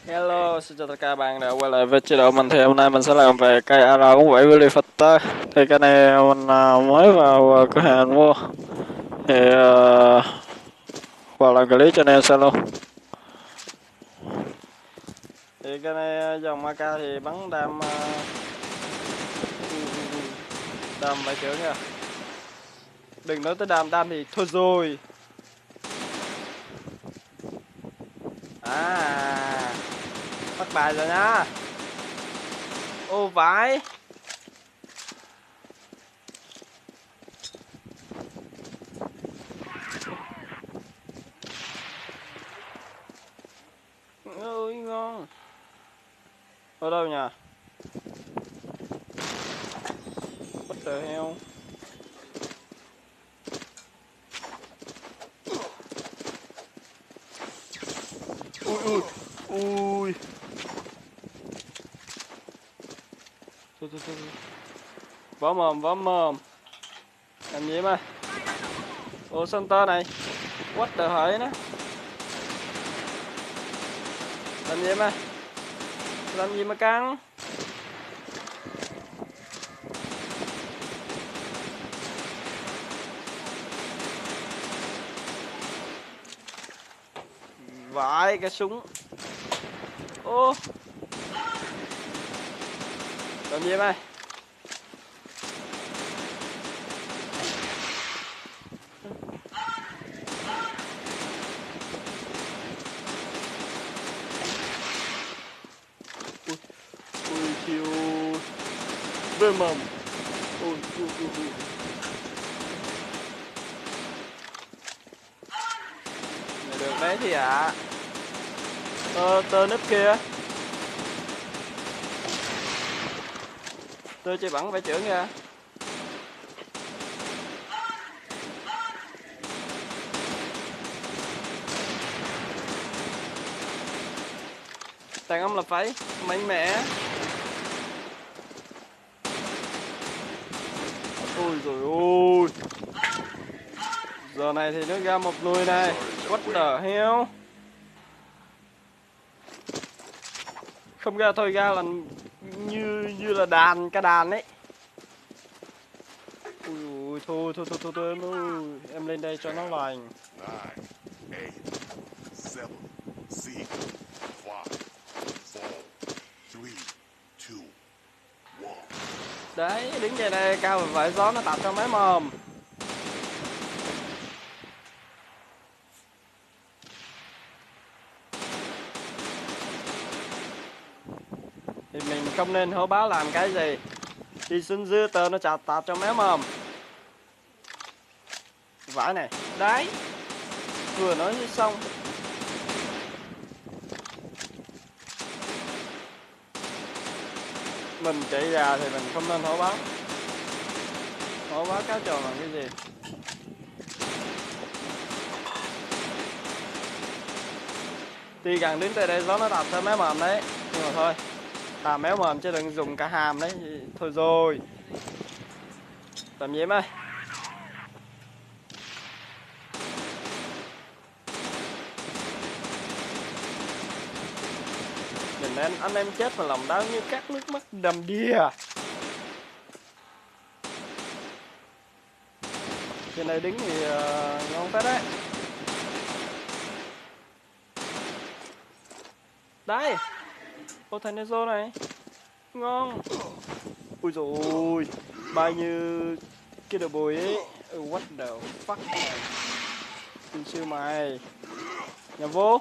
Hello, xin chào tất cả bạn đã quay lại với chế độ mình. Thì hôm nay mình sẽ làm về cây AR47 Willy Factor. Thì cái này mình mới vào cửa hàng mua. Thì vào làm clip cho nên xem luôn. Thì cái này dòng AK thì bắn đam đam vài chưởng nha. Đừng nói tới đam thì thôi rồi. Bắt bài rồi nha. Ô vãi. Ôi ngon. Ở đâu nhỉ? What the hell? Ui. Ui. Thôi. Võ mồm. Làm gì mà? Ô center này. What the hell nó? Làm gì mà căng? Vãi cái súng. Ô. Làm gì mày? Ui chiêu. Về mầm. Ui. Được đấy thì ạ. Tơ núp kia. Tơ chỉ bắn vẽ trưởng kìa. Đàn ông là phải mạnh mẽ. Ôi rồi ôi. Giờ này thì nó ra một nuôi này. What the hell? Không ra thôi, ra là như là ca đàn ấy. Ui thôi em lên đây cho nó lành. 9, 8, 7, 6, 5, 4, 3, 2, 1. Đấy, đứng về đây cao vải gió nó tạt trong máy mồm. Thì mình không nên hô báo làm cái gì. Đi xuống dưa tơ nó chặt tạt trong máy mồm. Vãi này. Đấy. Vừa nói xong. Mình chạy ra thì mình không nên hô báo. Hô báo cáo tròn làm cái gì. Tuy gần đứng tới đây gió nó đập cho máy mồm đấy. Nhưng mà thôi. Tà méo mồm chứ đừng dùng cả hàm đấy. Thôi rồi. Làm gì em ơi. Nhìn anh em chết mà lòng đau như cắt nước mắt đầm đìa. Trên này đứng thì ngon phết đấy. Đây. Ô thành Nezo này. Ngon. Ui dồi ôi. Bao nhiêu cái đồ bùi ấy. What the fuck này. Tin sư mày. Nhà vô.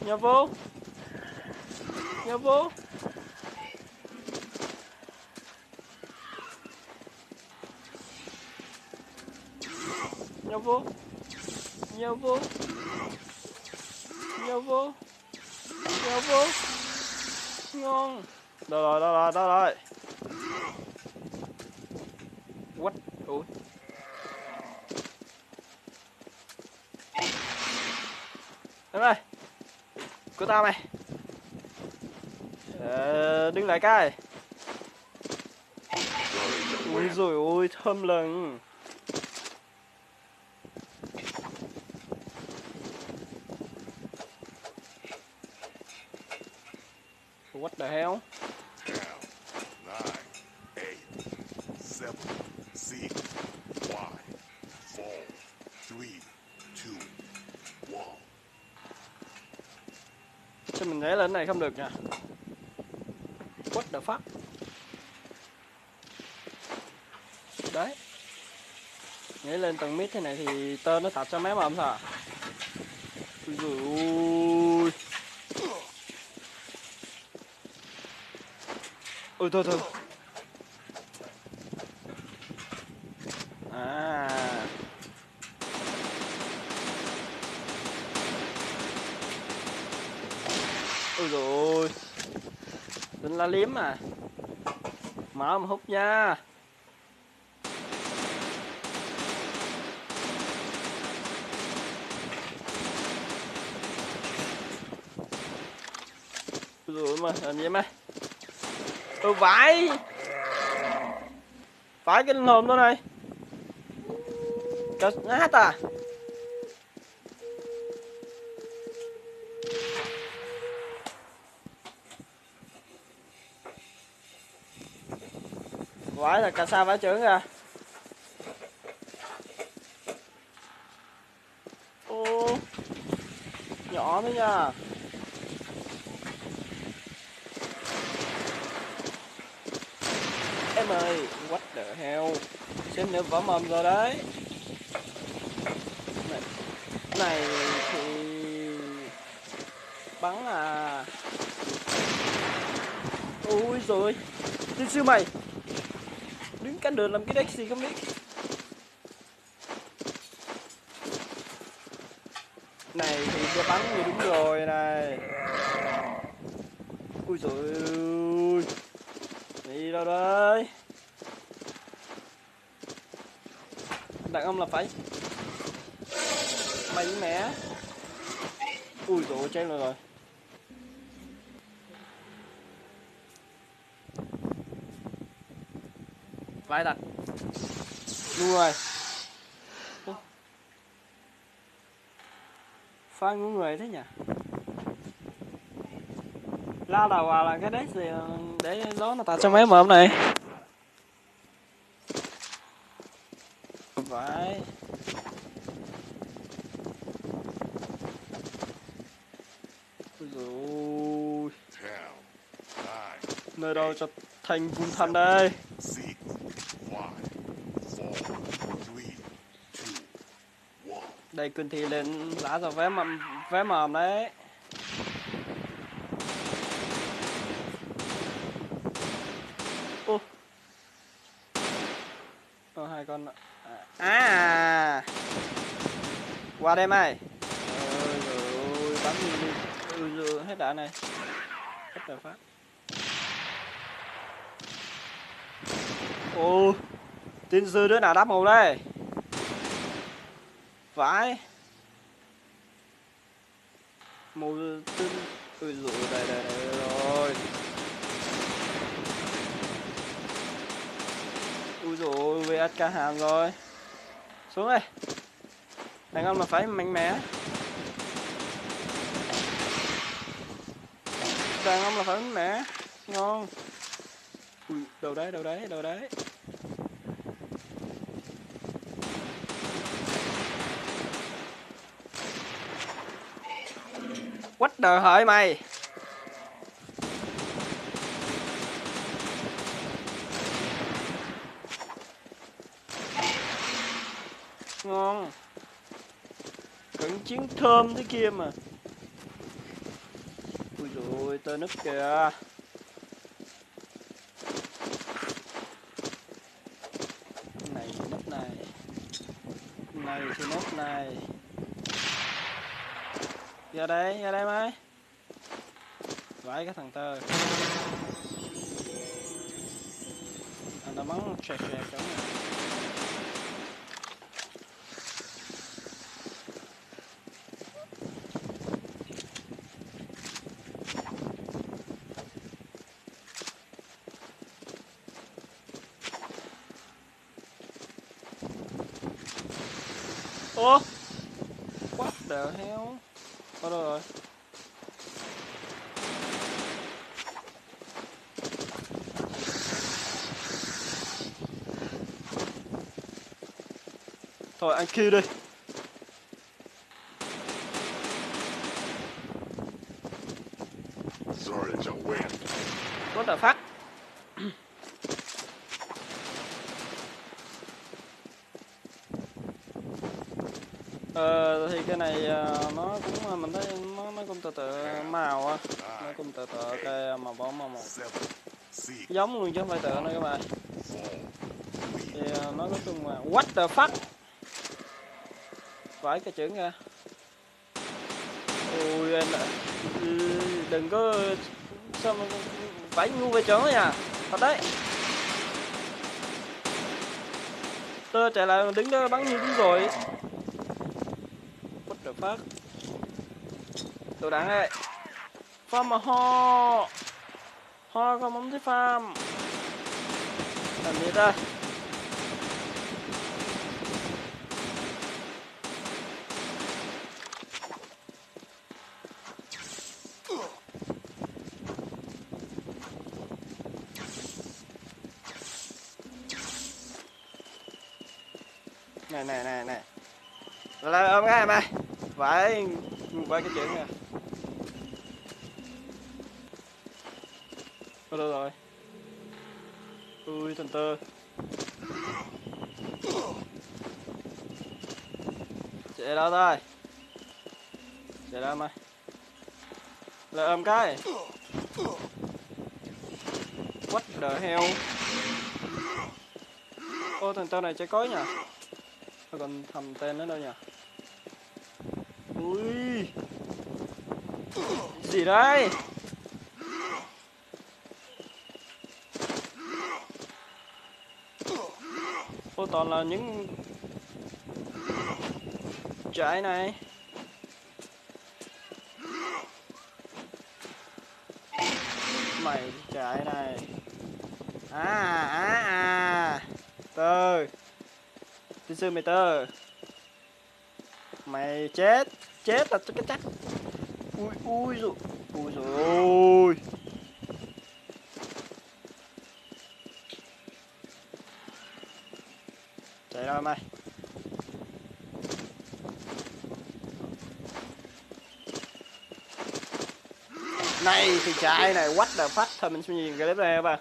Nhà vô. Nhà vô. Nhà vô. Nhà vô. Nhà vô. Nhà vô. Ngon. Đâu rồi. What? Ủa? Em ơi. Của tao mày. Đứng lại cái. Ui rồi ôi thơm lừng. What the hell? 10, 9, 8, 7, 6, 5, 4, 3, 2, 1. Sao mình nhảy lên này không được nha? What the fuck? Đấy. Nhảy lên tầng mid thế này thì tên nó thật cho mấy mầm sao? Ui dồi ôi. Ôi thôi thôi. À. Ôi dồi ôi. Định la liếm à. Mở mà hút nha. Ôi dồi ôi mà làm gì mày? Vãi. Vãi cái linh hồn đó này. Trời nát à. Vãi là cà sa vãi trưởng ra. Ô. Nhỏ thôi nha. Em ơi, what the hell. Xem nữa vỡ mồm rồi đấy. Này thì bắn à. Ôi rồi. Tiên sư mày. Đứng cạnh đường làm cái đếch gì không biết. Này thì cho bắn như đúng rồi này. Ui dồi ôi. Đi đâu đây. Đàn ông là phải mạnh mẽ. Ui dồi ôi chết rồi. Vãi thật. Đúng rồi. Phá ngủ người thế nhỉ. Lao đầu vào là cái đấy gì để đó nó tạo cho mấy mồm này. Vãi. Ôi dồi ôi. 10, 9, Nơi đâu cho thành vùng thành đây. 6, 5, 4, 3, 2, 1. Đây cơn thì lên lá rồi vé mồm đấy. Ô. Hai con à. Qua đây mày. Ôi giời bắn đi. Ôi giời hết đạn này. Hết đạn phát. Ô. Tiên sư đứa nào đáp màu đây. Vãi. Màu tinh. Ôi giời đây rồi. Ui dồi ôi, VSK hàm rồi. Xuống đây. Đàn ông là phải mạnh mẽ. Đàn ông là phải mạnh mẽ. Ngon. Ui, đâu đấy. What the hợi mày. Ngon. Cận chiến thơm thế kia mà. Ui dồi ôi, tơ núp kìa. Này thì núp này. Này thì núp này. Ra đây mày. Vãi cái thằng tơ. Nó bắn chẹt chẹt giống này. Ô. What the hell. Ở đâu rồi. Thôi ăn kill đi. Sorry that you win. What the fuck. Thì cái này nó cũng mình thấy nó cũng tự màu á, nó cũng tự cái màu bóng màu một 7, 6, giống luôn chứ không phải tự nữa các bạn. 4, 3, Thì nó có chung mà what the fuck. Vãi cái chữ ra. Ôi anh đừng có sao mà vãi ngu về chữ nha. Thật đấy. Tơ chạy lại đứng đó bắn như đúng rồi. What the fuck. Đồ đạn ơi. Farm mà ho. Ho không bấm thấy farm. Làm gì ta. Này là ôm cái mày phải cái chuyện nè. Đâu rồi ui thần tơ chạy đâu thôi chạy đâu mày là ôm cái what the hell. Ô thằng tơ này chạy cối nhỉ. Còn thầm tên nó đâu nhỉ. Ui gì đây. Ô toàn là những trái này. Mày trái này tơ tí sư mày tơ mày chết là cái chắc. Ui rồi ôi chạy đâu mày. Này thì chạy này what the fuck. Thôi mình sẽ nhìn cái clip này các bạn.